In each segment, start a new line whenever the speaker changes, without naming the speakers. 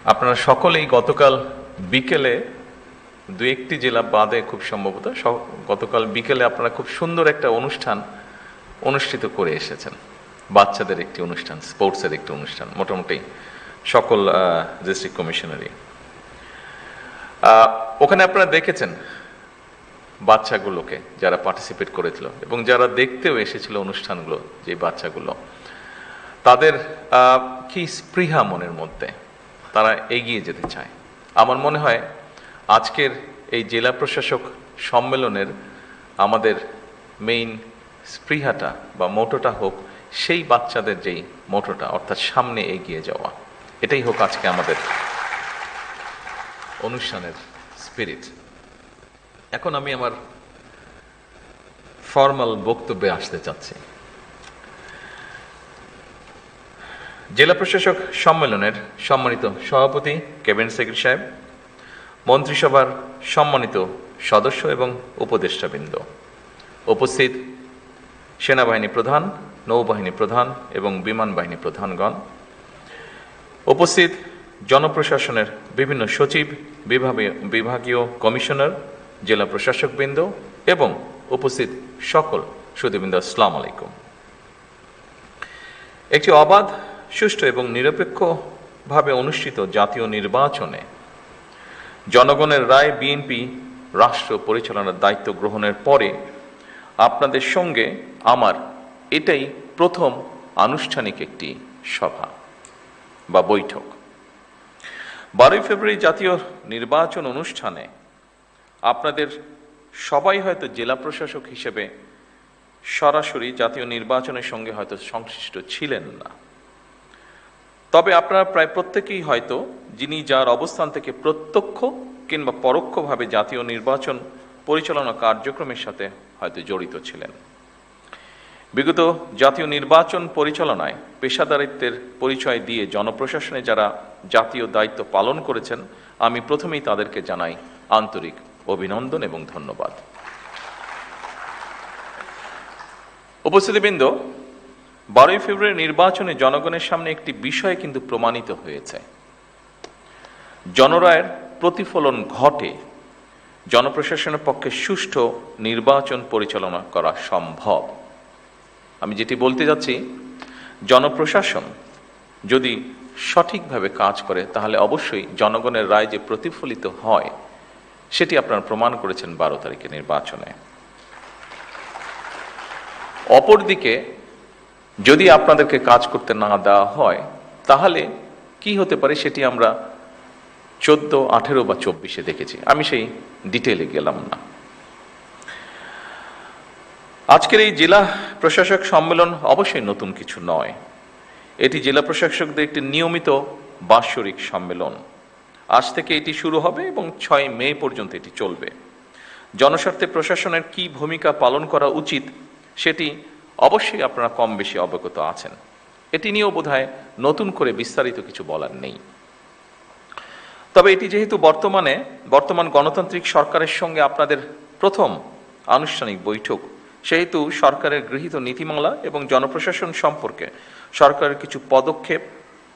আপনারা সকলেই গতকাল বিকেলে দু একটি জেলা বাদে খুব সম্ভবত গতকাল বিকেলে আপনারা খুব সুন্দর একটা অনুষ্ঠান অনুষ্ঠিত করে এসেছেন। বাচ্চাদের একটি অনুষ্ঠান, স্পোর্টসের একটি অনুষ্ঠান, মোটামুটি সকল ডিস্ট্রিক্ট কমিশনারই। ওখানে আপনারা দেখেছেন বাচ্চাগুলোকে যারা পার্টিসিপেট করেছিল এবং যারা দেখতেও এসেছিল অনুষ্ঠানগুলো, যে বাচ্চাগুলো, তাদের কি স্পৃহা মনের মধ্যে, তারা এগিয়ে যেতে চায়। আমার মনে হয় আজকের এই জেলা প্রশাসক সম্মেলনের আমাদের মেইন স্পৃহাটা বা মোটোটা হোক সেই বাচ্চাদের যেই মোটোটা, অর্থাৎ সামনে এগিয়ে যাওয়া, এটাই হোক আজকে আমাদের অনুষ্ঠানের স্পিরিট। এখন আমি আমার ফর্মাল বক্তব্যে আসতে চাচ্ছি। জেলা প্রশাসক সম্মেলনের সম্মানিত সভাপতি ক্যাবিনেট সেক্রেটারি সাহেব, মন্ত্রিসভার সম্মানিত সদস্য এবং উপদেষ্টাবৃন্দ, উপস্থিত সেনাবাহিনী প্রধান, নৌবাহিনী প্রধান এবং বিমান বাহিনী প্রধানগণ, উপস্থিত জনপ্রশাসনের বিভিন্ন সচিব, বিভাগীয় কমিশনার, জেলা প্রশাসকবৃন্দ এবং উপস্থিত সকল সুধীবৃন্দ, আসসালামু আলাইকুম। একটি অবাধ, সুষ্ঠু এবং নিরপেক্ষভাবে অনুষ্ঠিত জাতীয় নির্বাচনে জনগণের রায় বিএনপি রাষ্ট্র পরিচালনার দায়িত্ব গ্রহণের পরে আপনাদের সঙ্গে আমার এটাই প্রথম আনুষ্ঠানিক একটি সভা বা বৈঠক। 12 ফেব্রুয়ারি জাতীয় নির্বাচন অনুষ্ঠানে আপনাদের সবাই হয়তো জেলা প্রশাসক হিসেবে সরাসরি জাতীয় নির্বাচনের সঙ্গে হয়তো সংশ্লিষ্ট ছিলেন না, তবে আপনারা প্রায় প্রত্যেকেই হয়তো যিনি যার অবস্থান থেকে প্রত্যক্ষ কিংবা পরোক্ষভাবে জাতীয় নির্বাচন পরিচালনা কার্যক্রমের সাথে হয়তো জড়িত ছিলেন। বিগত জাতীয় নির্বাচন পরিচালনায় পেশাদারিত্বের পরিচয় দিয়ে জনপ্রশাসনে যারা জাতীয় দায়িত্ব পালন করেছেন, আমি প্রথমেই তাদেরকে জানাই আন্তরিক অভিনন্দন এবং ধন্যবাদ। উপস্থিতিবৃন্দ, 12 ফেব্রুয়ারি নির্বাচনে জনগণের সামনে একটি বিষয় কিন্তু প্রমাণিত হয়েছে। জনরায়ের প্রতিফলন ঘটে, জনপ্রশাসনের পক্ষে সুষ্ঠু নির্বাচন পরিচালনা করা সম্ভব। আমি যেটি বলতে যাচ্ছি, জনপ্রশাসন যদি সঠিকভাবে কাজ করে তাহলে অবশ্যই জনগণের রায় যে প্রতিফলিত হয় সেটি আপনারা প্রমাণ করেছেন 12 তারিখের নির্বাচনে। অপরদিকে যদি আপনাদেরকে কাজ করতে না দেওয়া হয় তাহলে কি হতে পারে সেটি আমরা 14, 18 বা 24-এ দেখেছি। আমি সেই ডিটেইলে গেলাম না। আজকের এই জেলা প্রশাসক সম্মেলন অবশ্যই নতুন কিছু নয়। এটি জেলা প্রশাসকদের একটি নিয়মিত বাৎসরিক সম্মেলন। আজ থেকে এটি শুরু হবে এবং 6 মে পর্যন্ত এটি চলবে। জনস্বার্থে প্রশাসনের কি ভূমিকা পালন করা উচিত সেটি অবশ্যই আপনারা কম বেশি অবগত আছেন। এটি নিয়েও বোধহয় নতুন করে বিস্তারিত কিছু বলার নেই। তবে এটি যেহেতু বর্তমান গণতান্ত্রিক সরকারের সঙ্গে আপনাদের প্রথম আনুষ্ঠানিক বৈঠক, সেহেতু সরকারের গৃহীত নীতিমালা এবং জনপ্রশাসন সম্পর্কে সরকারের কিছু পদক্ষেপ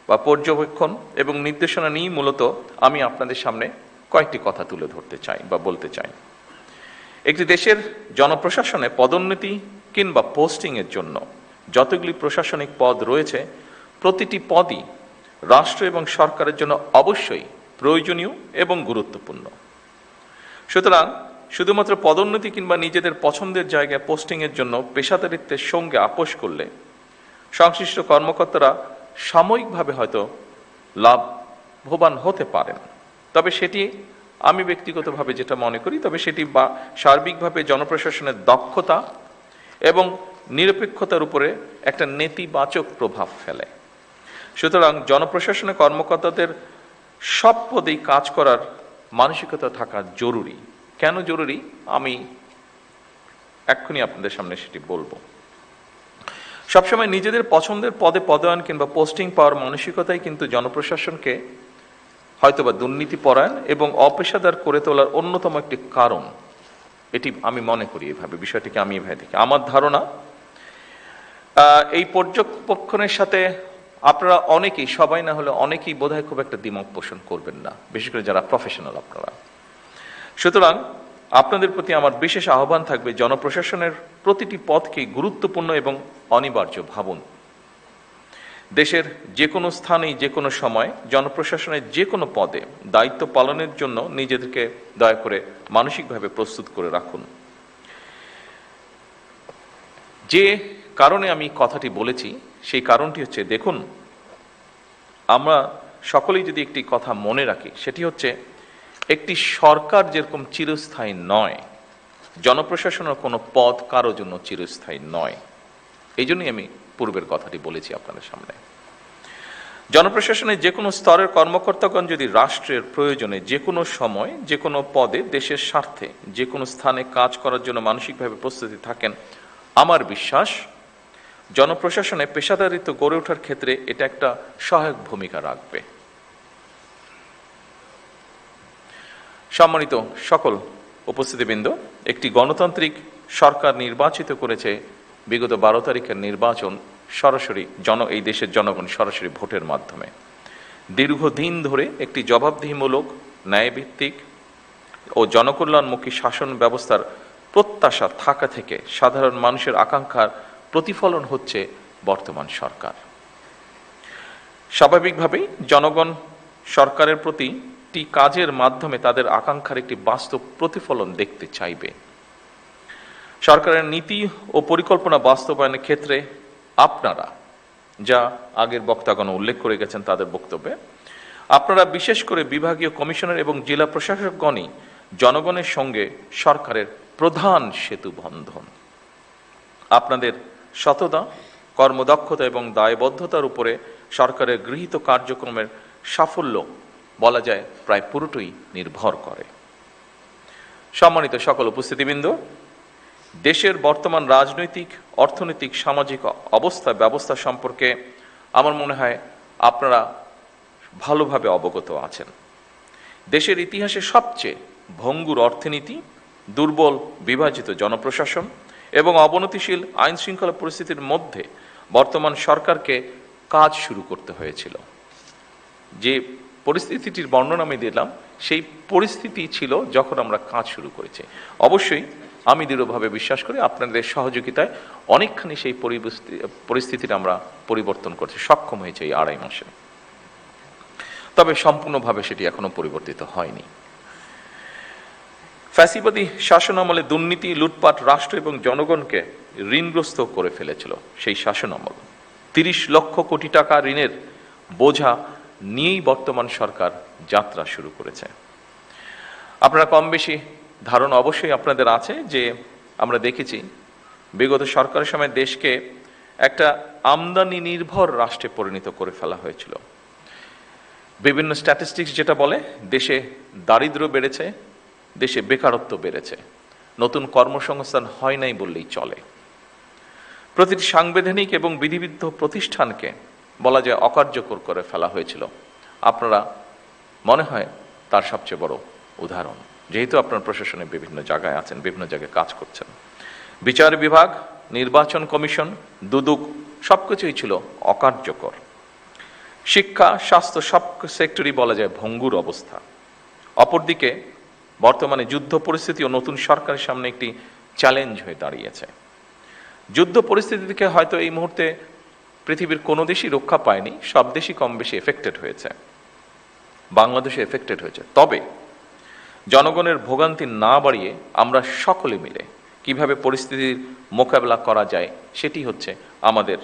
বা পর্যবেক্ষণ এবং নির্দেশনা নিয়ে মূলত আমি আপনাদের সামনে কয়েকটি কথা তুলে ধরতে চাই বা বলতে চাই। একটি দেশের জনপ্রশাসনে পদোন্নতি কিংবা পোস্টিংয়ের জন্য যতগুলি প্রশাসনিক পদ রয়েছে, প্রতিটি পদই রাষ্ট্র এবং সরকারের জন্য অবশ্যই প্রয়োজনীয় এবং গুরুত্বপূর্ণ। সুতরাং শুধুমাত্র পদোন্নতি কিংবা নিজেদের পছন্দের জায়গায় পোস্টিংয়ের জন্য পেশাদারিত্বের সঙ্গে আপোষ করলে সংশ্লিষ্ট কর্মকর্তারা সাময়িকভাবে হয়তো লাভবান হতে পারেন, তবে সেটি আমি ব্যক্তিগতভাবে যেটা মনে করি, তবে সেটি সার্বিকভাবে জনপ্রশাসনের দক্ষতা এবং নিরপেক্ষতার উপরে একটা নেতিবাচক প্রভাব ফেলে। সুতরাং জনপ্রশাসনের কর্মকর্তাদের সব পদেই কাজ করার মানসিকতা থাকা জরুরি। কেন জরুরি আমি এক্ষুনি আপনাদের সামনে সেটি বলবো। সবসময় নিজেদের পছন্দের পদে পদায়ন কিংবা পোস্টিং পাওয়ার মানসিকতাই কিন্তু জনপ্রশাসনকে হয়তোবা দুর্নীতিপরায়ণ এবং অপেশাদার করে তোলার অন্যতম একটি কারণ। এটি আমি মনে করি, এভাবে বিষয়টিকে আমি এভাবে দেখি। আমার ধারণা এই পর্যবেক্ষণের সাথে আপনারা অনেকেই, সবাই না হলে অনেকেই বোধহয় খুব একটা দ্বিমত পোষণ করবেন না, বিশেষ করে যারা প্রফেশনাল আপনারা। সুতরাং আপনাদের প্রতি আমার বিশেষ আহ্বান থাকবে, জনপ্রশাসনের প্রতিটি পদকেই গুরুত্বপূর্ণ এবং অনিবার্য ভাবুন। দেশের যে কোনো স্থানেই যে কোনো সময় জনপ্রশাসনের যে কোনো পদে দায়িত্ব পালনের জন্য নিজেদেরকে দয়া করে মানসিকভাবে প্রস্তুত করে রাখুন। যে কারণে আমি কথাটি বলেছি সেই কারণটি হচ্ছে, দেখুন, আমরা সকলেই যদি একটি কথা মনে রাখি, সেটি হচ্ছে একটি সরকার যেরকম চিরস্থায়ী নয়, জনপ্রশাসনের কোনো পদ কারো জন্য চিরস্থায়ী নয়। এই জন্যই আমি পূর্বের কথাটি বলেছি আপনাদের সামনে। জনপ্রশাসনের যে কোনো স্তরের কর্মকর্তাগণ যদি রাষ্ট্রের প্রয়োজনে যে কোনো সময় যে কোনো পদে দেশের স্বার্থে যে কোনো স্থানে কাজ করার জন্য মানসিকভাবে প্রস্তুতি থাকেন, আমার বিশ্বাস জনপ্রশাসনে পেশাদারিত্ব গড়ে ওঠার ক্ষেত্রে এটা একটা সহায়ক ভূমিকা রাখবে। সম্মানিত সকল উপস্থিতিবৃন্দ, একটি গণতান্ত্রিক সরকার নির্বাচিত করেছে বিগত 12 তারিখের নির্বাচন সরাসরি এই দেশের জনগণ সরাসরি ভোটের মাধ্যমে। দীর্ঘদিন ধরে একটি জবাবদিহিমূলক, ন্যায়ভিত্তিক ও জনকল্যাণমুখী শাসন ব্যবস্থার প্রত্যাশা থাকা থেকে সাধারণ মানুষের আকাঙ্ক্ষার প্রতিফলন হচ্ছে বর্তমান সরকার। স্বাভাবিকভাবেই জনগণ সরকারের প্রতিটি কাজের মাধ্যমে তাদের আকাঙ্ক্ষার একটি বাস্তব প্রতিফলন দেখতে চাইবে। সরকারের নীতি ও পরিকল্পনা বাস্তবায়নের ক্ষেত্রে আপনারা, যা আগের বক্তাগণ উল্লেখ করে গেছেন তাদের বক্তব্যে, আপনারা বিশেষ করে বিভাগীয় কমিশনার এবং জেলা প্রশাসকগণই জনগণের সঙ্গে সরকারের প্রধান সেতু বন্ধন। আপনাদের সততা, কর্মদক্ষতা এবং দায়বদ্ধতার উপরে সরকারের গৃহীত কার্যক্রমের সাফল্য বলা যায় প্রায় পুরোটাই নির্ভর করে। সম্মানিত সকল উপস্থিতিবৃন্দ, দেশের বর্তমান রাজনৈতিক, অর্থনৈতিক, সামাজিক ব্যবস্থা সম্পর্কে আমার মনে হয় আপনারা ভালোভাবে অবগত আছেন। দেশের ইতিহাসে সবচেয়ে ভঙ্গুর অর্থনীতি, দুর্বল বিভাজিত জনপ্রশাসন এবং অবনতিশীল আইন শৃঙ্খলা পরিস্থিতির মধ্যে বর্তমান সরকারকে কাজ শুরু করতে হয়েছিল। যে পরিস্থিতিটির বর্ণনা আমি দিলাম, সেই পরিস্থিতি ছিল যখন আমরা কাজ শুরু করেছি। অবশ্যই আমি দৃঢ়ভাবে বিশ্বাস করি আপনাদের সহযোগিতায় অনেকখানি সেই পরিস্থিতিটা আমরা পরিবর্তন করতে সক্ষম হয়েছে এই 2.5 মাসে। তবে সম্পূর্ণভাবে সেটি এখনো পরিবর্তিত হয়নি। ফ্যাসিবাদী শাসন আমলে দুর্নীতি, লুটপাট রাষ্ট্র এবং জনগণকে ঋণগ্রস্ত করে ফেলেছিল। সেই শাসন আমল 30 লক্ষ কোটি টাকা ঋণের বোঝা নিয়েই বর্তমান সরকার যাত্রা শুরু করেছে। আপনারা কম বেশি ধারণা অবশ্যই আপনাদের আছে যে আমরা দেখেছি বিগত সরকারের সময় দেশকে একটা আমদানি নির্ভর রাষ্ট্রে পরিণত করে ফেলা হয়েছিল। বিভিন্ন স্ট্যাটিস্টিক্স যেটা বলে, দেশে দারিদ্র্য বেড়েছে, দেশে বেকারত্ব বেড়েছে, নতুন কর্মসংস্থান হয় নাই বললেই চলে। প্রতিটি সাংবিধানিক এবং বিধিবিদ্ধ প্রতিষ্ঠানকে বলা যায় অকার্যকর করে ফেলা হয়েছিল। আপনারা মনে হয় তার সবচেয়ে বড় উদাহরণ, যেহেতু আপনার প্রশাসনে বিভিন্ন জায়গায় আছেন, বিভিন্ন জায়গায় কাজ করছেন। বিচার বিভাগ, নির্বাচন কমিশন, দুদক সবকিছুই ছিল অকার্যকর। শিক্ষা, স্বাস্থ্য সব সেক্টরই বলা যায় ভঙ্গুর অবস্থা। অপরদিকে বর্তমানে যুদ্ধ পরিস্থিতি ও নতুন সরকারের সামনে একটি চ্যালেঞ্জ হয়ে দাঁড়িয়েছে। যুদ্ধ পরিস্থিতি থেকে হয়তো এই মুহূর্তে পৃথিবীর কোনো দেশই রক্ষা পায়নি, সব দেশই কম বেশি এফেক্টেড হয়েছে, বাংলাদেশে এফেক্টেড হয়েছে। তবে জনগণের ভোগান্তি না বাড়িয়ে আমরা সকলে মিলে কিভাবে পরিস্থিতির মোকাবেলা করা যায় সেটি হচ্ছে আমাদের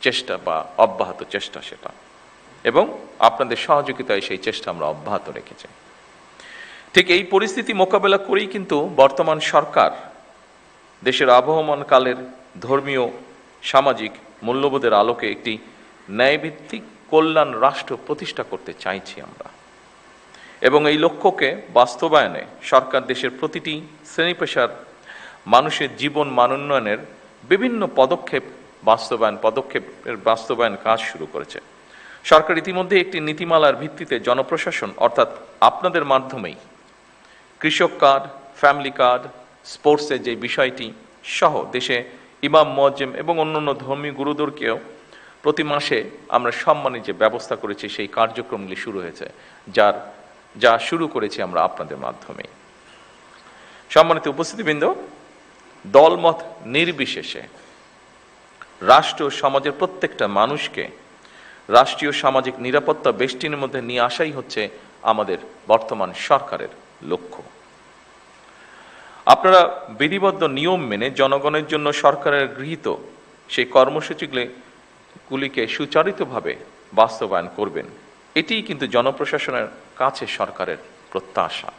চেষ্টা বা অব্যাহত চেষ্টা সেটা, এবং আপনাদের সহযোগিতায় সেই চেষ্টা আমরা অব্যাহত রেখেছি। ঠিক এই পরিস্থিতি মোকাবেলা করেই কিন্তু বর্তমান সরকার দেশের আবহমান কালের ধর্মীয়, সামাজিক মূল্যবোধের আলোকে একটি ন্যায়ভিত্তিক কল্যাণ রাষ্ট্র প্রতিষ্ঠা করতে চাইছি আমরা, এবং এই লক্ষ্যকে বাস্তবায়নে সরকার দেশের প্রতিটি শ্রেণী পেশার মানুষের জীবন মান উন্নয়নের বিভিন্ন পদক্ষেপের বাস্তবায়ন কাজ শুরু করেছে। সরকার ইতিমধ্যে একটি নীতিমালার ভিত্তিতে জনপ্রশাসন অর্থাৎ আপনাদের মাধ্যমেই কৃষক কার্ড, ফ্যামিলি কার্ড, স্পোর্টসের যে বিষয়টি সহ দেশে ইমাম, মুয়াজ্জিম এবং অন্যান্য ধর্মীয় গুরুদেরকেও প্রতি মাসে আমরা সম্মানী যে ব্যবস্থা করেছি সেই কার্যক্রমগুলি শুরু হয়েছে, যা শুরু করেছি আমরা আপনাদের মাধ্যমে। সম্মানিত উপস্থিতিবৃন্দ, দলমত নির্বিশেষে রাষ্ট্র ও সমাজের প্রত্যেকটা মানুষকে রাষ্ট্রীয় সামাজিক নিরাপত্তা বেষ্টনীর মধ্যে নিয়ে আসাই হচ্ছে আমাদের বর্তমান সরকারের লক্ষ্য। আপনারা বিধিবদ্ধ নিয়ম মেনে জনগণের জন্য সরকারের গৃহীত সেই কর্মসূচিগুলিকে সুচারিতভাবে বাস্তবায়ন করবেন, এটিই কিন্তু জনপ্রশাসনের কাছে সরকারের প্রত্যাশা।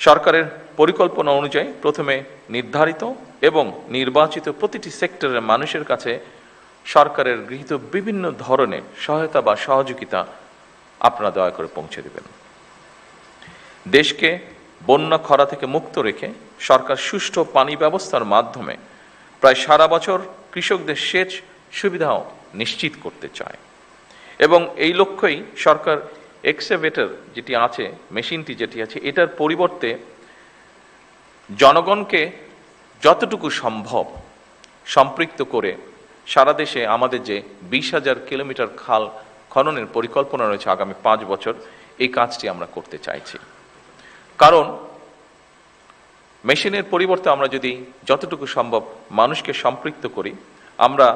সরকারের পরিকল্পনা অনুযায়ী প্রথমে নির্ধারিত এবং নির্বাচিত প্রতিটি সেক্টরের মানুষের কাছে সরকারের গৃহীত বিভিন্ন ধরনের সহায়তা বা সহযোগিতা আপনারা দয়া করে পৌঁছে দেবেন। দেশকে বন্যা খরা থেকে মুক্ত রেখে সরকার সুষ্ঠু পানি ব্যবস্থার মাধ্যমে প্রায় সারা বছর কৃষকদের সেচ সুবিধাও নিশ্চিত করতে চায় এবং এই লক্ষ্যেই সরকার এক্সকাভেটর যেটি আছে, মেশিনটি যেটি আছে, এটার পরিবর্তে জনগণকে যতটুকু সম্ভব সম্পৃক্ত করে সারা দেশে আমাদের যে 20,000 কিলোমিটার খাল খননের পরিকল্পনা রয়েছে আগামী 5 বছর, এই কাজটি আমরা করতে চাইছি। কারণ মেশিনের পরিবর্তে আমরা যদি যতটুকু সম্ভব মানুষকে সম্পৃক্ত করি, আমরা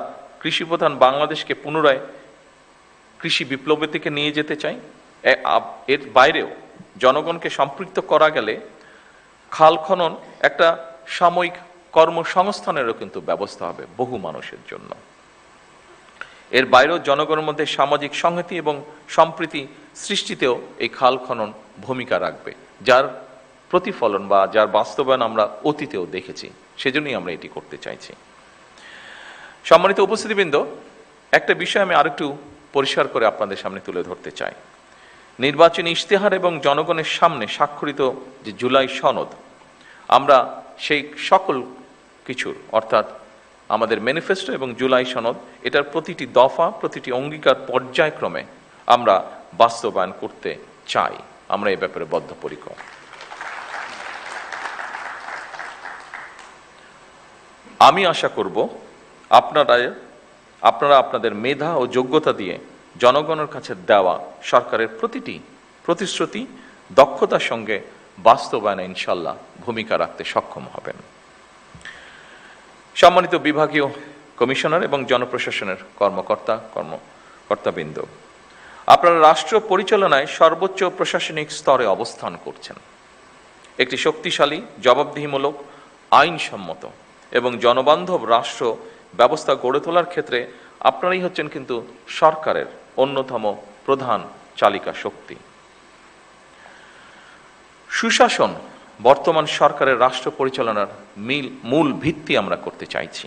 কৃষিপ্রধান বাংলাদেশকে পুনরায় কৃষি বিপ্লবের দিকে নিয়ে যেতে চাই। এর বাইরেও জনগণকে সম্পৃক্ত করা গেলে খাল খনন একটা সাময়িক কর্মসংস্থানেরও কিন্তু ব্যবস্থা হবে বহু মানুষের জন্য। এর বাইরেও জনগণের মধ্যে সামাজিক সংহতি এবং সম্প্রীতি সৃষ্টিতেও এই খাল খনন ভূমিকা রাখবে, যার প্রতিফলন বা যার বাস্তবায়ন আমরা অতীতেও দেখেছি। সেজন্যই আমরা এটি করতে চাইছি। সম্মানিত উপস্থিতিবৃন্দ, একটা বিষয় আমি আরেকটু পরিষ্কার করে আপনাদের সামনে তুলে ধরতে চাই। নির্বাচনী ইশতেহার এবং জনগণের সামনে স্বাক্ষরিত যে জুলাই সনদ, আমরা সেই সকল কিছুর অর্থাৎ আমাদের ম্যানিফেস্টো এবং জুলাই সনদ, এটার প্রতিটি দফা, প্রতিটি অঙ্গীকার পর্যায়ক্রমে আমরা বাস্তবায়ন করতে চাই। আমরা এই ব্যাপারে বদ্ধপরিকর। আমি আশা করব আপনারা আপনাদের মেধা ও যোগ্যতা দিয়ে জনগণের কাছে দেওয়া সরকারের প্রতিটি প্রতিশ্রুতি দক্ষতার সঙ্গে বাস্তবায়নে ইনশাল্লাহ ভূমিকা রাখতে সক্ষম হবেন। সম্মানিত বিভাগীয় কমিশনার এবং জনপ্রশাসনের কর্মকর্তাবৃন্দ, আপনারা রাষ্ট্র পরিচালনায় সর্বোচ্চ প্রশাসনিক স্তরে অবস্থান করছেন। একটি শক্তিশালী, জবাবদিহিমূলক, আইনসম্মত এবং জনবান্ধব রাষ্ট্র ব্যবস্থা গড়ে তোলার ক্ষেত্রে আপনারাই হচ্ছেন কিন্তু সরকারের অন্যতম প্রধান চালিকা শক্তি। সুশাসন বর্তমান সরকারের রাষ্ট্র পরিচালনার মূল ভিত্তি আমরা করতে চাইছি।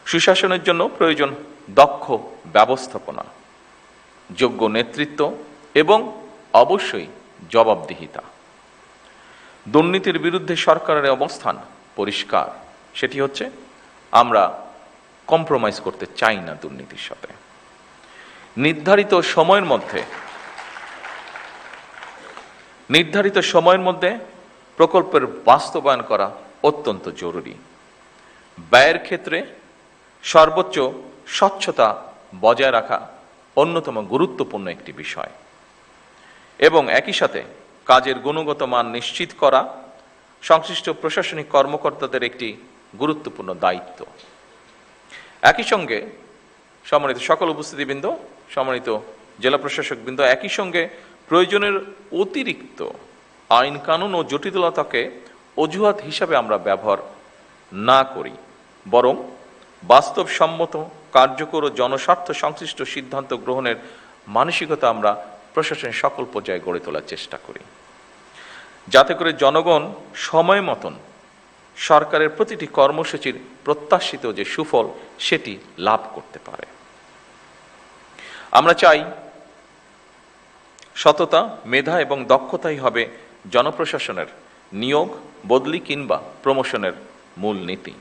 সুশাসনের জন্য প্রয়োজন দক্ষ ব্যবস্থাপনা, যোগ্য নেতৃত্ব এবং অবশ্যই জবাবদিহিতা। দুর্নীতির বিরুদ্ধে সরকারের অবস্থান পরিষ্কার, সেটি হচ্ছে আমরা কম্প্রোমাইজ করতে চাই না দুর্নীতির সাথে। নির্ধারিত সময়ের মধ্যে প্রকল্পের বাস্তবায়ন করা অত্যন্ত জরুরি। ব্যয়ের ক্ষেত্রে সর্বোচ্চ স্বচ্ছতা বজায় রাখা অন্যতম গুরুত্বপূর্ণ একটি বিষয় এবং একই সাথে কাজের গুণগত মান নিশ্চিত করা সংশ্লিষ্ট প্রশাসনিক কর্মকর্তাদের একটি গুরুত্বপূর্ণ দায়িত্ব। একই সঙ্গে সম্মানিত সকল উপস্থিতিবৃন্দ, সম্মানিত জেলা প্রশাসকবৃন্দ, একই সঙ্গে প্রয়োজনের অতিরিক্ত আইন কানুন ও জটিলতাকে অজুহাত হিসাবে আমরা ব্যবহার না করি, বরং বাস্তবসম্মত, কার্যকর ও জনস্বার্থ সংশ্লিষ্ট সিদ্ধান্ত গ্রহণের মানসিকতা আমরা প্রশাসনের সকল পর্যায়ে গড়ে তোলার চেষ্টা করি, যাতে করে জনগণ সময় মতন সরকারের প্রতিটি কর্মসূচির প্রত্যাশিত যে সুফল সেটি লাভ করতে পারে। আমরা চাই সততা, মেধা এবং দক্ষতাই হবে জনপ্রশাসনের নিয়োগ, বদলি কিংবা প্রমোশনের মূল নীতি।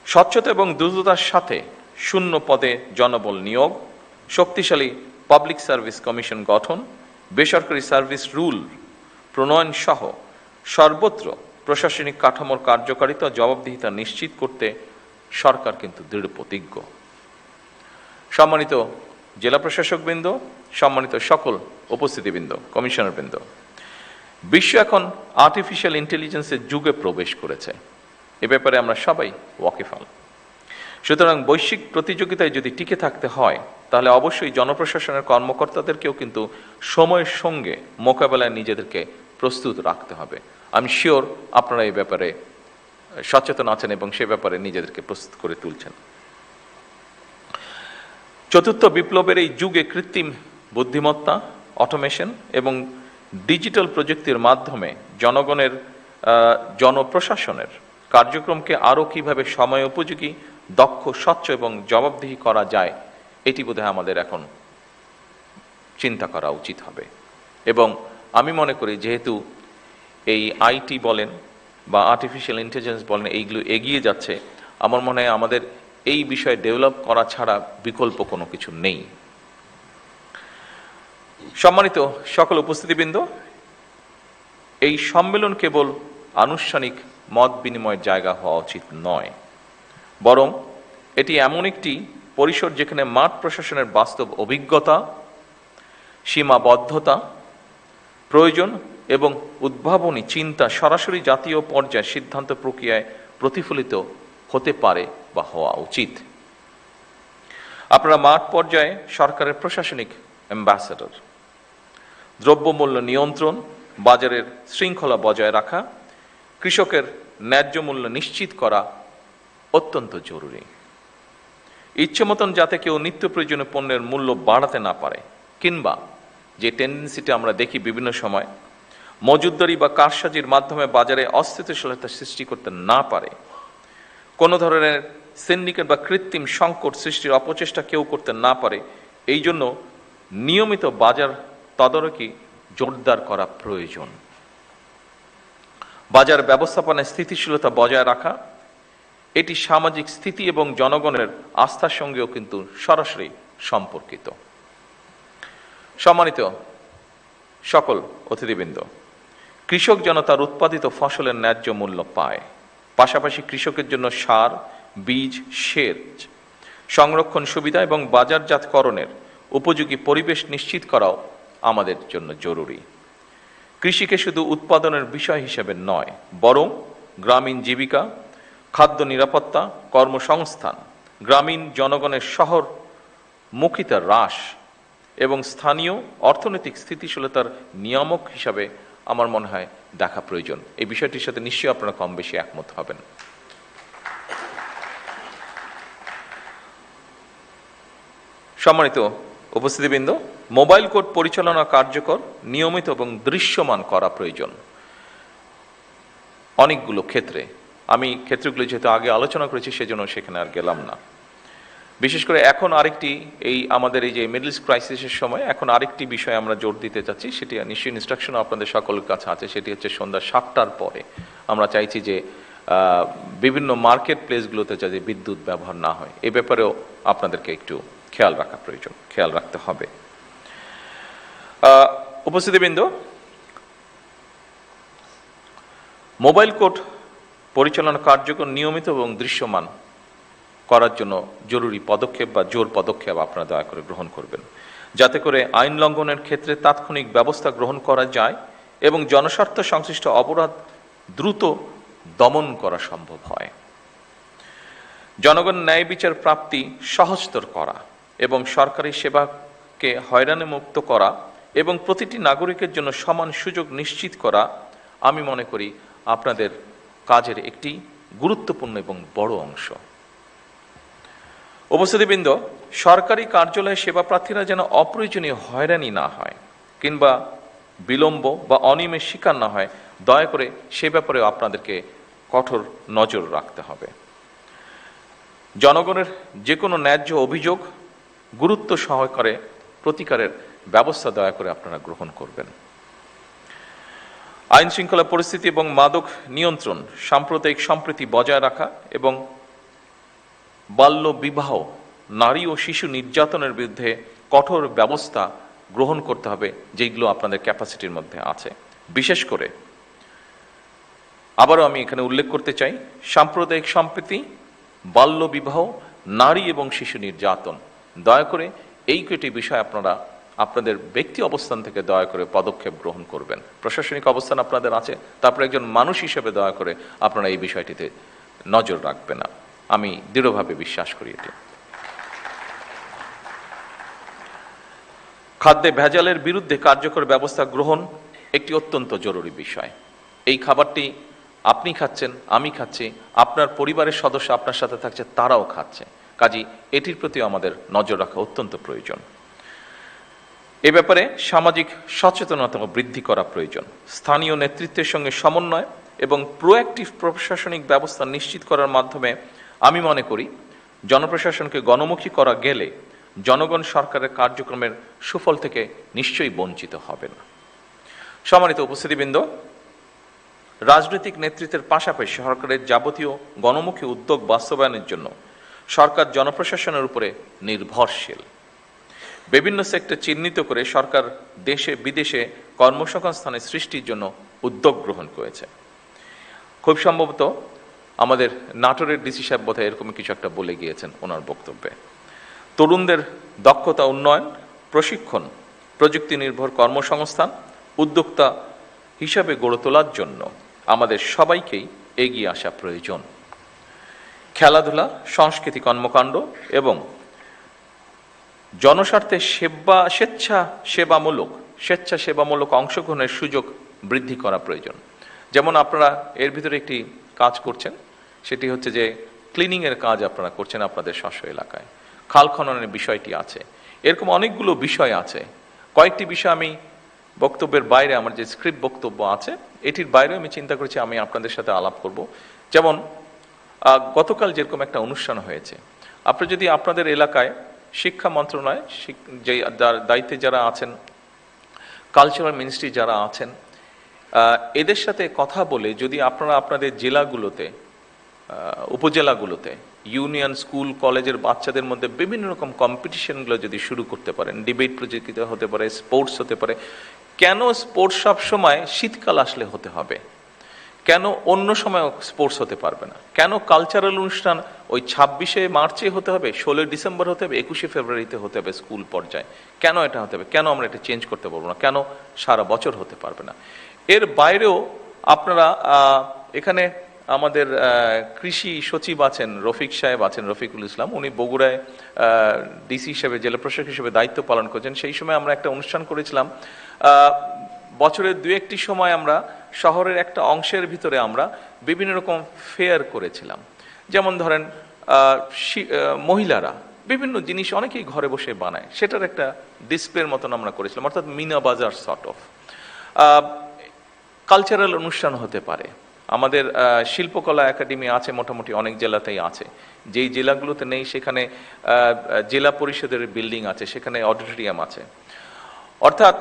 স্বচ্ছতা এবং দ্রুততার সাথে শূন্য পদে জনবল নিয়োগ, শক্তিশালী পাবলিক সার্ভিস কমিশন গঠন, বেসরকারি সার্ভিস রুল প্রণয়ন সহ সর্বত্র প্রশাসনিক কাঠামোর কার্যকারিতা ও জবাবদিহিতা নিশ্চিত করতে সরকার কিন্তু দৃঢ় প্রতিজ্ঞ। সম্মানিত জেলা প্রশাসকবৃন্দ, সম্মানিত সকল উপস্থিতিবৃন্দ, কমিশনারবৃন্দ, বিশ্ব এখন আর্টিফিশিয়াল ইন্টেলিজেন্সের যুগে প্রবেশ করেছে। এ ব্যাপারে আমরা সবাই ওয়াকিফাল। সুতরাং বৈশ্বিক প্রতিযোগিতায় যদি টিকে থাকতে হয়, তাহলে অবশ্যই জনপ্রশাসনের কর্মকর্তাদেরকেও কিন্তু সময়ের সঙ্গে মোকাবেলায় নিজেদেরকে প্রস্তুত রাখতে হবে। আমি শিওর আপনারা এই ব্যাপারে সচেতন আছেন এবং সে ব্যাপারে নিজেদেরকে প্রস্তুত করে তুলছেন। চতুর্থ বিপ্লবের এই যুগে কৃত্রিম বুদ্ধিমত্তা, অটোমেশন এবং ডিজিটাল প্রযুক্তির মাধ্যমে জনপ্রশাসনের কার্যক্রমকে আরও কিভাবে সময় উপযোগী, দক্ষ, স্বচ্ছ এবং জবাবদিহি করা যায়, এটি বোধহয় আমাদের এখন চিন্তা করা উচিত হবে। এবং আমি মনে করি যেহেতু এই আইটি বলেন বা আর্টিফিশিয়াল ইন্টেলিজেন্স বলেন, এইগুলো এগিয়ে যাচ্ছে, আমার মনে হয় আমাদের এই বিষয়ে ডেভেলপ করা ছাড়া বিকল্প কোনো কিছু নেই। সম্মানিত সকল উপস্থিতিবৃন্দ, এই সম্মেলন কেবল আনুষ্ঠানিক মত বিনিময়ের জায়গা হওয়া উচিত নয়, বরং এটি এমন একটি পরিসর যেখানে মাঠ প্রশাসনের বাস্তব অভিজ্ঞতা, সীমাবদ্ধতা, প্রয়োজন এবং উদ্ভাবনী চিন্তা সরাসরি জাতীয় পর্যায়ে সিদ্ধান্ত প্রক্রিয়ায় প্রতিফলিত হতে পারে বা হওয়া উচিত। আপনারা মাঠ পর্যায়ে সরকারের প্রশাসনিক অ্যাম্বাসেডর। দ্রব্যমূল্য নিয়ন্ত্রণ, বাজারের শৃঙ্খলা বজায় রাখা, কৃষকের ন্যায্য মূল্য নিশ্চিত করা অত্যন্ত জরুরি। ইচ্ছে মতন যাতে কেউ নিত্য প্রয়োজনীয় পণ্যের মূল্য বাড়াতে না পারে, কিংবা যে টেন্ডেন্সিটা আমরা দেখি বিভিন্ন সময় মজুতদারি বা কারসাজির মাধ্যমে বাজারে অস্থিতিশীলতা সৃষ্টি করতে না পারে, কোনো ধরনের সিন্ডিকেট বা কৃত্রিম সংকট সৃষ্টির অপচেষ্টা কেউ করতে না পারে, এই জন্য নিয়মিত বাজার তদারকি জোরদার করা প্রয়োজন। বাজার ব্যবস্থাপনায় স্থিতিশীলতা বজায় রাখা, এটি সামাজিক স্থিতি এবং জনগণের আস্থার সঙ্গেও কিন্তু সরাসরি সম্পর্কিত। সম্মানিত সকল অতিথিবৃন্দ, কৃষক যেন তার উৎপাদিত ফসলের ন্যায্য মূল্য পায়, পাশাপাশি কৃষকের জন্য সার, বীজ, সেচ, সংরক্ষণ সুবিধা এবং বাজারজাতকরণের উপযোগী পরিবেশ নিশ্চিত করাও আমাদের জন্য জরুরি। কৃষিকে শুধু উৎপাদনের বিষয় হিসেবে নয়, বরং গ্রামীণ জীবিকা, খাদ্য নিরাপত্তা, কর্মসংস্থান, গ্রামীণ জনগণের শহর মুখিতা হ্রাস এবং স্থানীয় অর্থনৈতিক স্থিতিশীলতার নিয়ামক হিসাবে আমার মনে হয় দেখা প্রয়োজন। এই বিষয়টির সাথে নিশ্চয়ই আপনারা কম বেশি একমত হবেন। সম্মানিত উপস্থিতিবৃন্দ, মোবাইল কোর্ট পরিচালনা কার্যকর, নিয়মিত এবং দৃশ্যমান করা প্রয়োজন অনেকগুলো ক্ষেত্রে। আমি ক্ষেত্রগুলো যেহেতু আগে আলোচনা করেছি সেজন্য সেখানে আর গেলাম না। বিশেষ করে এখন আরেকটি, এই আমাদের এই যে মিডল ইস্ট ক্রাইসিসের সময় এখন আরেকটি বিষয় আমরা জোর দিতে চাচ্ছি, সেটি নিশ্চয়ই ইনস্ট্রাকশনও আপনাদের সকলের কাছে আছে, সেটি হচ্ছে সন্ধ্যা 7টার পরে আমরা চাইছি যে বিভিন্ন মার্কেট প্লেসগুলোতে যাতে বিদ্যুৎ ব্যবহার না হয়, এ ব্যাপারেও আপনাদেরকে একটু খেয়াল রাখা প্রয়োজন, খেয়াল রাখতে হবে। উপস্থিতিবৃন্দ, মোবাইল কোর্ট পরিচালনা কার্যক্রম নিয়মিত এবং দৃশ্যমান করার জন্য জরুরি পদক্ষেপ বা জোর পদক্ষেপ আপনারা দয়া করে গ্রহণ করবেন, যাতে করে আইন লঙ্ঘনের ক্ষেত্রে তাৎক্ষণিক ব্যবস্থা গ্রহণ করা যায় এবং জনস্বার্থ সংশ্লিষ্ট অপরাধ দ্রুত দমন করা সম্ভব হয়। জনগণ ন্যায় বিচার প্রাপ্তি সহজতর করা এবং সরকারি সেবাকে হয়রানি মুক্ত করা এবং প্রতিটি নাগরিকের জন্য সমান সুযোগ নিশ্চিত করা, আমি মনে করি আপনাদের কাজের একটি গুরুত্বপূর্ণ এবং বড় অংশ। উপস্থিতিবৃন্দ, সরকারি কার্যালয়ে সেবা প্রার্থীরা যেন অপ্রয়োজনীয় হয়রানি না হয় কিংবা বিলম্ব বা অনিয়মের শিকার না হয়, দয়া করে সে ব্যাপারে আপনাদেরকে কঠোর নজর রাখতে হবে। জনগণের যে কোনো ন্যায্য অভিযোগ গুরুত্ব সহকারে প্রতিকারের ব্যবস্থা দয়া করে আপনারা গ্রহণ করবেন। আইন শৃঙ্খলা পরিস্থিতি এবং মাদক নিয়ন্ত্রণ, সাম্প্রদায়িক সম্প্রীতি বজায় রাখা এবং বাল্য বিবাহ, নারী ও শিশু নির্যাতনের বিরুদ্ধে কঠোর ব্যবস্থা গ্রহণ করতে হবে, যেগুলো আপনাদের ক্যাপাসিটির মধ্যে আছে। বিশেষ করে আবারও আমি এখানে উল্লেখ করতে চাই, সাম্প্রদায়িক সম্প্রীতি, বাল্য বিবাহ, নারী এবং শিশু নির্যাতন, দয়া করে এই কয়টি বিষয় আপনারা আপনাদের ব্যক্তি অবস্থান থেকে দয়া করে পদক্ষেপ গ্রহণ করবেন। প্রশাসনিক অবস্থান আপনাদের আছে, তারপরে একজন মানুষ হিসেবে দয়া করে আপনারা এই বিষয়টিতে নজর রাখবেন না। আমি দৃঢ়ভাবে বিশ্বাস করি এটি। খাদ্যে ভেজালের বিরুদ্ধে কার্যকর ব্যবস্থা গ্রহণ একটি অত্যন্ত জরুরি বিষয়। এই খাবারটি আপনি খাচ্ছেন, আমি খাচ্ছি, আপনার পরিবারের সদস্য আপনার সাথে থাকছে, তারাও খাচ্ছে। কাজেই এটির প্রতি আমাদের নজর রাখা অত্যন্ত প্রয়োজন। এ ব্যাপারে সামাজিক সচেতনতা বৃদ্ধি করা প্রয়োজন। স্থানীয় নেতৃত্বের সঙ্গে সমন্বয় এবং প্রোঅ্যাক্টিভ প্রশাসনিক ব্যবস্থা নিশ্চিত করার মাধ্যমে আমি মনে করি জনপ্রশাসনকে গণমুখী করা গেলে জনগণ সরকারের কার্যক্রমের সুফল থেকে নিশ্চয়ই বঞ্চিত হবে না। সম্মানিত উপস্থিতিবৃন্দ, রাজনৈতিক নেতৃত্বের পাশাপাশি সরকারের যাবতীয় গণমুখী উদ্যোগ বাস্তবায়নের জন্য সরকার জনপ্রশাসনের উপরে নির্ভরশীল। বিভিন্ন সেক্টর চিহ্নিত করে সরকার দেশে বিদেশে কর্মসংস্থানের সৃষ্টির জন্য উদ্যোগ গ্রহণ করেছে। খুব সম্ভবত আমাদের নাটোরের ডিসি সাহেব বোধহয় এরকম কিছু একটা বলে গিয়েছেন ওনার বক্তব্যে। তরুণদের দক্ষতা উন্নয়ন, প্রশিক্ষণ, প্রযুক্তি নির্ভর কর্মসংস্থান উদ্যোক্তা হিসাবে গড়ে তোলার জন্য আমাদের সবাইকেই এগিয়ে আসা প্রয়োজন। খেলাধুলা, সংস্কৃতি কর্মকাণ্ড এবং জনস্বার্থে স্বেচ্ছাসেবামূলক অংশগ্রহণের সুযোগ বৃদ্ধি করা প্রয়োজন। যেমন আপনারা এর ভিতরে একটি কাজ করছেন, সেটি হচ্ছে যে ক্লিনিংয়ের কাজ আপনারা করছেন আপনাদের স্ব এলাকায়, খাল খননের বিষয়টি আছে, এরকম অনেকগুলো বিষয় আছে। কয়েকটি বিষয় আমি বক্তব্যের বাইরে, আমার যে স্ক্রিপ্ট বক্তব্য আছে এটির বাইরে আমি চিন্তা করেছি আমি আপনাদের সাথে আলাপ করব। যেমন গতকাল যেরকম একটা অনুষ্ঠান হয়েছে, আপনি যদি আপনাদের এলাকায় শিক্ষা মন্ত্রণালয় যে দায়িত্বে যারা আছেন, কালচারাল মিনিস্ট্রি যারা আছেন, এদের সাথে কথা বলে যদি আপনারা আপনাদের জেলাগুলোতে, উপজেলাগুলোতে ইউনিয়ন, স্কুল, কলেজের বাচ্চাদের মধ্যে বিভিন্ন রকম কম্পিটিশনগুলো যদি শুরু করতে পারেন, ডিবেট প্রতিযোগিতা হতে পারে, স্পোর্টস হতে পারে। কেন স্পোর্টস সব সময় শীতকাল আসলে হতে হবে? কেন অন্য সময় স্পোর্টস হতে পারবে না? কেন কালচারাল অনুষ্ঠান ওই 26শে মার্চে হতে হবে, 16 ডিসেম্বর হতে হবে, 21শে ফেব্রুয়ারিতে হতে হবে স্কুল পর্যায়ে? কেন এটা হতে হবে? কেন আমরা এটা চেঞ্জ করতে পারবো না? কেন সারা বছর হতে পারবে না? এর বাইরেও আপনারা এখানে আমাদের কৃষি সচিব আছেন, রফিক সাহেব আছেন, রফিকুল ইসলাম, উনি বগুড়ায় ডিসি হিসেবে, জেলা প্রশাসক হিসেবে দায়িত্ব পালন করছেন। সেই সময় আমরা একটা অনুষ্ঠান করেছিলাম। বছরের 2-1টি সময় আমরা শহরের একটা অংশের ভিতরে আমরা বিভিন্ন রকম ফেয়ার করেছিলাম। যেমন ধরেন মহিলারা বিভিন্ন জিনিস অনেকেই ঘরে বসে বানায়, সেটার একটা ডিসপ্লের মতন আমরা করেছিলাম, অর্থাৎ মিনা বাজার সর্ট অফ। কালচারাল অনুষ্ঠান হতে পারে। আমাদের শিল্পকলা একাডেমি আছে, মোটামুটি অনেক জেলাতেই আছে। যেই জেলাগুলোতে নেই সেখানে জেলা পরিষদের বিল্ডিং আছে, সেখানে অডিটোরিয়াম আছে। অর্থাৎ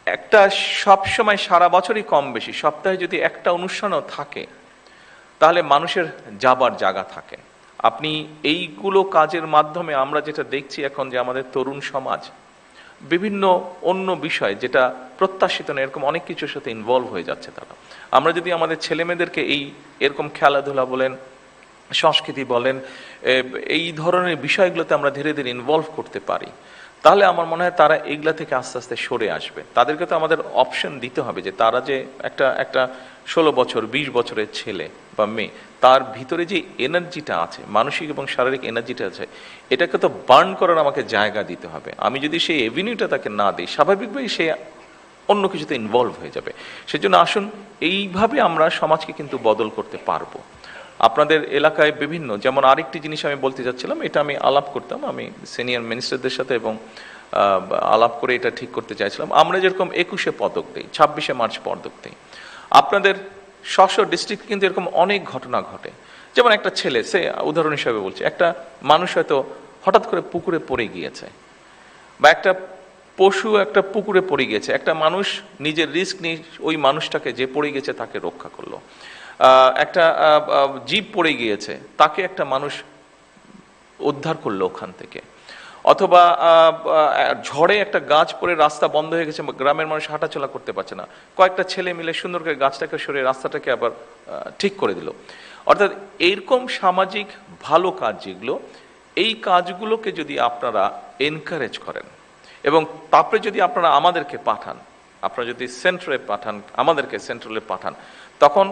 একটা সবসময় সারা বছরই কম বেশি সপ্তাহে যদি একটা অনুষ্ঠানও থাকে তাহলে মানুষের যাবার জায়গা থাকে। আপনি এইগুলো কাজের মাধ্যমে আমরা যেটা দেখছি এখন যে আমাদের তরুণ সমাজ বিভিন্ন অন্য বিষয় যেটা প্রত্যাশিত না এরকম অনেক কিছুর সাথে ইনভলভ হয়ে যাচ্ছে তারা। আমরা যদি আমাদের ছেলেমেয়েদেরকে এরকম খেলাধুলা বলেন, সংস্কৃতি বলেন, এই ধরনের বিষয়গুলোতে আমরা ধীরে ধীরে ইনভলভ করতে পারি, তাহলে আমার মনে হয় তারা এগুলা থেকে আস্তে আস্তে সরে আসবে। তাদেরকে তো আমাদের অপশন দিতে হবে যে তারা যে একটা 16 বছর 20 বছরের ছেলে বা মেয়ে, তার ভিতরে যে এনার্জিটা আছে, মানসিক এবং শারীরিক এনার্জিটা আছে, এটাকে তো বার্ন করার আমাকে জায়গা দিতে হবে। আমি যদি সেই এভিনিউটা তাকে না দিই, স্বাভাবিকভাবেই সে অন্য কিছুতে ইনভলভ হয়ে যাবে। সেজন্য আসুন এইভাবে আমরা সমাজকে কিন্তু বদল করতে পারবো। আপনাদের এলাকায় বিভিন্ন, যেমন আরেকটি জিনিস আমি বলতে যাচ্ছিলাম, এটা আমি আলাপ করতাম, আমি সিনিয়র মিনিস্টারদের সাথে এবং আলাপ করে এটা ঠিক করতে চাইছিলাম। আমরা যেরকম 21শে পদক দিই, 26শে মার্চ পদক দিই, আপনাদের ডিস্ট্রিক্ট কিন্তু এরকম অনেক ঘটনা ঘটে। যেমন একটা ছেলে, সে উদাহরণ হিসাবে বলছে, একটা মানুষ হয়তো হঠাৎ করে পুকুরে পড়ে গিয়েছে, বা একটা পশু একটা পুকুরে পড়ে গিয়েছে, একটা মানুষ নিজের রিস্ক নিয়ে ওই মানুষটাকে যে পড়ে গেছে তাকে রক্ষা করলো। একটা জীব পড়ে গিয়েছে, তাকে একটা মানুষ উদ্ধার করলো ওখান থেকে। অথবা ঝড়ে একটা গাছ পড়ে রাস্তা বন্ধ হয়ে গেছে, গ্রামের মানুষ হাঁটাচলা করতে পারছে না, কয়েকটা ছেলে মিলে সুন্দর করে গাছটাকে সরিয়ে রাস্তাটাকে আবার ঠিক করে দিল। অর্থাৎ এইরকম সামাজিক ভালো কাজ যেগুলো, এই কাজগুলোকে যদি আপনারা এনকারেজ করেন এবং তারপরে যদি আপনারা আমাদেরকে পাঠান, আপনারা যদি সেন্ট্রালে পাঠান, আমাদেরকে সেন্ট্রালে পাঠান, তখন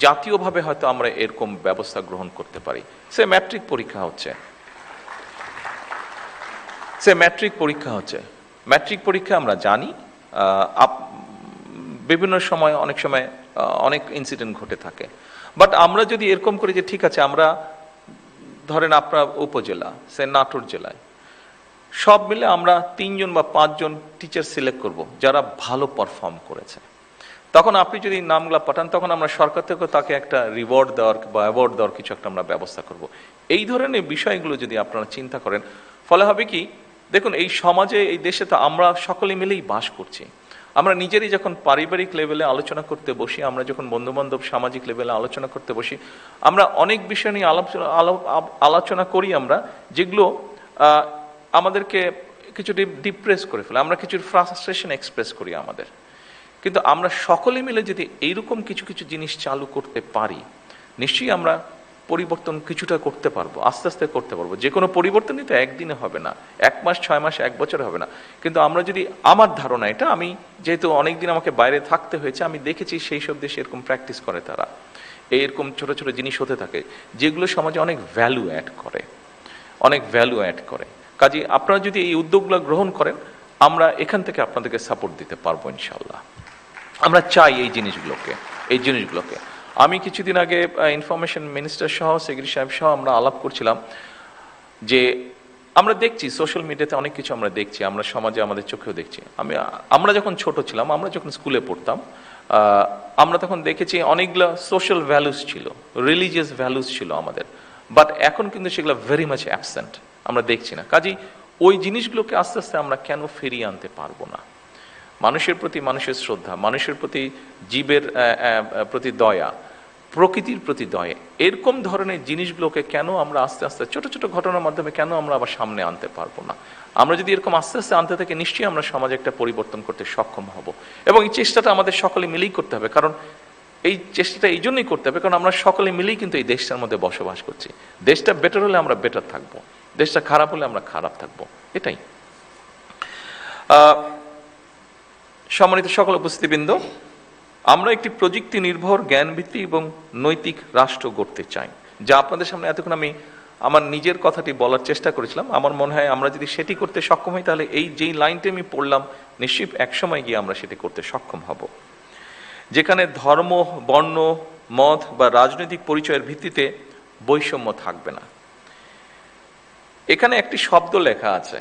জাতীয়ভাবে হয়তো আমরা এরকম ব্যবস্থা গ্রহণ করতে পারি। সে ম্যাট্রিক পরীক্ষা হচ্ছে, ম্যাট্রিক পরীক্ষা আমরা জানি বিভিন্ন সময় অনেক সময় অনেক ইনসিডেন্ট ঘটে থাকে। বাট আমরা যদি এরকম করি যে ঠিক আছে, আমরা ধরেন আপনার উপজেলা, সে নাটোর জেলায় সব মিলে আমরা 3 জন বা 5 জন টিচার সিলেক্ট করব যারা ভালো পারফর্ম করেছে, তখন আপনি যদি নামগুলো পাঠান, তখন আমরা সরকার থেকে তাকে একটা রিওয়ার্ড দেওয়ার বা অ্যাওয়ার্ড দেওয়ার কিছু একটা আমরা ব্যবস্থা করব। এই ধরনের বিষয়গুলো যদি আপনারা চিন্তা করেন, ফলে হবে কি, দেখুন এই সমাজে, এই দেশে তো আমরা সকলে মিলেই বাস করছি। আমরা নিজেরই যখন পারিবারিক লেভেলে আলোচনা করতে বসি, আমরা যখন বন্ধুবান্ধব সামাজিক লেভেলে আলোচনা করতে বসি, আমরা অনেক বিষয় নিয়ে আলোচনা করি আমরা, যেগুলো আমাদেরকে কিছু ডিপ্রেস করে ফেলে, আমরা কিছু ফ্রাস্ট্রেশন এক্সপ্রেস করি আমাদের। কিন্তু আমরা সকলে মিলে যদি এইরকম কিছু কিছু জিনিস চালু করতে পারি, নিশ্চয়ই আমরা পরিবর্তন কিছুটা করতে পারবো, আস্তে আস্তে করতে পারবো। যে কোনো পরিবর্তনই তো একদিনে হবে না, 1 মাস 6 মাস 1 বছর হবে না। কিন্তু আমরা যদি, আমার ধারণা এটা, আমি যেহেতু অনেকদিন আমাকে বাইরে থাকতে হয়েছে, আমি দেখেছি সেই সব দেশে এরকম প্র্যাকটিস করে তারা, এরকম ছোট ছোট জিনিস হতে থাকে যেগুলো সমাজে অনেক ভ্যালু অ্যাড করে। কাজে আপনারা যদি এই উদ্যোগগুলো গ্রহণ করেন, আমরা এখান থেকে আপনাদেরকে সাপোর্ট দিতে পারবো ইনশাল্লাহ। আমরা চাই এই জিনিসগুলোকে। আমি কিছুদিন আগে ইনফরমেশন মিনিস্টার সহ, সেক্রেটারি সাহেব সহ আমরা আলাপ করছিলাম যে আমরা দেখছি সোশ্যাল মিডিয়াতে অনেক কিছু আমরা দেখছি, আমরা সমাজে আমাদের চোখেও দেখছি। আমরা যখন ছোট ছিলাম, আমরা যখন স্কুলে পড়তাম, আমরা তখন দেখেছি অনেকগুলো সোশ্যাল ভ্যালুস ছিল, রিলিজিয়াস ভ্যালুস ছিল আমাদের, বাট এখন কিন্তু সেগুলো ভেরি মাচ অ্যাবসেন্ট, আমরা দেখছি না। কাজেই ওই জিনিসগুলোকে আস্তে আস্তে আমরা কেন ফিরিয়ে আনতে পারবো না? মানুষের প্রতি মানুষের শ্রদ্ধা, মানুষের প্রতি, জীবের প্রতি দয়া, প্রকৃতির প্রতি দয়া, এরকম ধরনের জিনিসগুলোকে কেন আমরা আস্তে আস্তে ছোট ছোট ঘটনার মাধ্যমে কেন আমরা আবার সামনে আনতে পারবো না? আমরা যদি এরকম আস্তে আস্তে আনতে থাকি, নিশ্চয়ই আমরা সমাজে একটা পরিবর্তন করতে সক্ষম হব। এবং এই চেষ্টাটা আমাদের সকলে মিলেই করতে হবে, কারণ এই চেষ্টাটা এই জন্যই করতে হবে কারণ আমরা সকলে মিলেই কিন্তু এই দেশটার মধ্যে বসবাস করছি। দেশটা বেটার হলে আমরা বেটার থাকবো, দেশটা খারাপ হলে আমরা খারাপ থাকবো, এটাই। সম্মানিত সকল উপস্থিতিবৃন্দ, আমরা একটি প্রযুক্তি নির্ভর, জ্ঞানভিত্তিক এবং নৈতিক রাষ্ট্র গড়তে চাই, যা আপনাদের সামনে এতক্ষণ আমি আমার নিজের কথাটি বলার চেষ্টা করেছিলাম। আমার মনে হয় আমরা যদি সেটি করতে সক্ষম হই, তাহলে এই যেই লাইনটি আমি পড়লাম, নিশ্চয়ই একসময় গিয়ে আমরা সেটি করতে সক্ষম হব, যেখানে ধর্ম, বর্ণ, মত বা রাজনৈতিক পরিচয়ের ভিত্তিতে বৈষম্য থাকবে না। এখানে একটি শব্দ লেখা আছে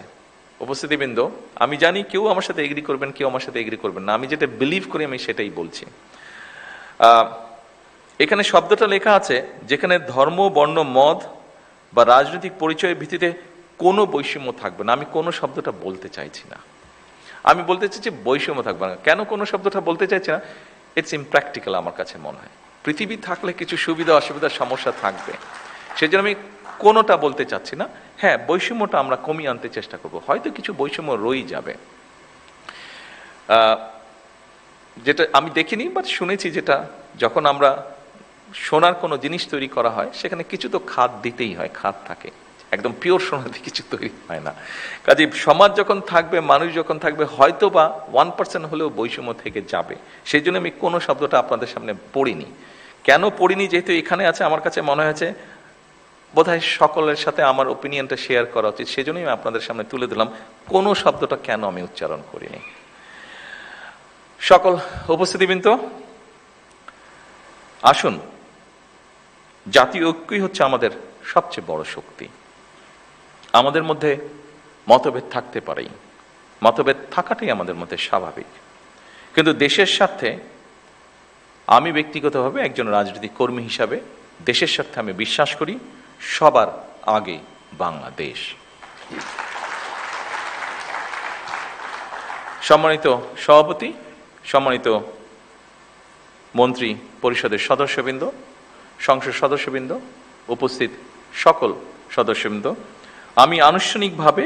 উপস্থিতিবৃন্দ, আমি জানি কেউ আমার সাথে এগ্রি করবেন, কেউ আমার সাথে এগ্রি করবেন না, আমি যেটা বিলিভ করি আমি সেটাই বলছি। এখানে শব্দটা লেখা আছে, যেখানে ধর্ম, বর্ণ, মত বা রাজনৈতিক পরিচয়ের ভিত্তিতে কোনো বৈষম্য থাকবে না। আমি কোনো শব্দটা বলতে চাইছি না, আমি বলতে চাইছি বৈষম্য থাকবে না। কেন কোনো শব্দটা বলতে চাইছি না? ইটস ইমপ্র্যাকটিক্যাল আমার কাছে মনে হয়। পৃথিবী থাকলে কিছু সুবিধা অসুবিধা সমস্যা থাকবে, সেই জন্য আমি কোনোটা বলতে চাচ্ছি না। হ্যাঁ, বৈষম্যটা আমরা কমিয়ে আনতে চেষ্টা করব, হয়তো কিছু বৈষম্য রয়েই যাবে, যেটা আমি দেখিনি বাট শুনেছি, যেটা যখন আমরা সোনার কোনো জিনিস তৈরি করা হয়, সেখানে কিছু তো খাদ দিতেই হয়, খাদ থাকে, একদম পিওর সোনা দিয়ে কিছু তৈরি হয় না। কাজে সমাজ যখন থাকবে, মানুষ যখন থাকবে, হয়তো বা 1% হলেও বৈষম্য থেকে যাবে। সেই জন্য আমি কোনো শব্দটা আপনাদের সামনে পড়িনি। কেন পড়িনি? যেহেতু এখানে আছে, আমার কাছে মনে হয়েছে বোধহয় সকলের সাথে আমার ওপিনিয়নটা শেয়ার করা উচিত, সেজন্যই আমি আপনাদের সামনে তুলে দিলাম কোনো শব্দটা কেন আমি উচ্চারণ করিনি। সকল উপস্থিতিবৃন্দ, আসুন, জাতীয় ঐক্যই হচ্ছে আমাদের সবচেয়ে বড় শক্তি। আমাদের মধ্যে মতভেদ থাকতে পারেই, মতভেদ থাকাটাই আমাদের মধ্যে স্বাভাবিক, কিন্তু দেশের স্বার্থে, আমি ব্যক্তিগতভাবে একজন রাজনৈতিক কর্মী হিসাবে দেশের স্বার্থে আমি বিশ্বাস করি সবার আগে বাংলাদেশ। সম্মানিত সভাপতি, সম্মানিত মন্ত্রী পরিষদের সদস্যবৃন্দ, সংসদ সদস্যবৃন্দ, উপস্থিত সকল সদস্যবৃন্দ, আমি আনুষ্ঠানিকভাবে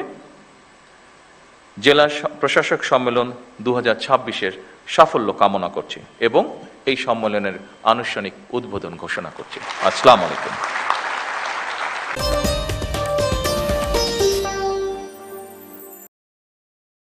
জেলা প্রশাসক সম্মেলন 2026-এর সাফল্য কামনা করছি এবং এই সম্মেলনের আনুষ্ঠানিক উদ্বোধন ঘোষণা করছি। আসসালামু আলাইকুম।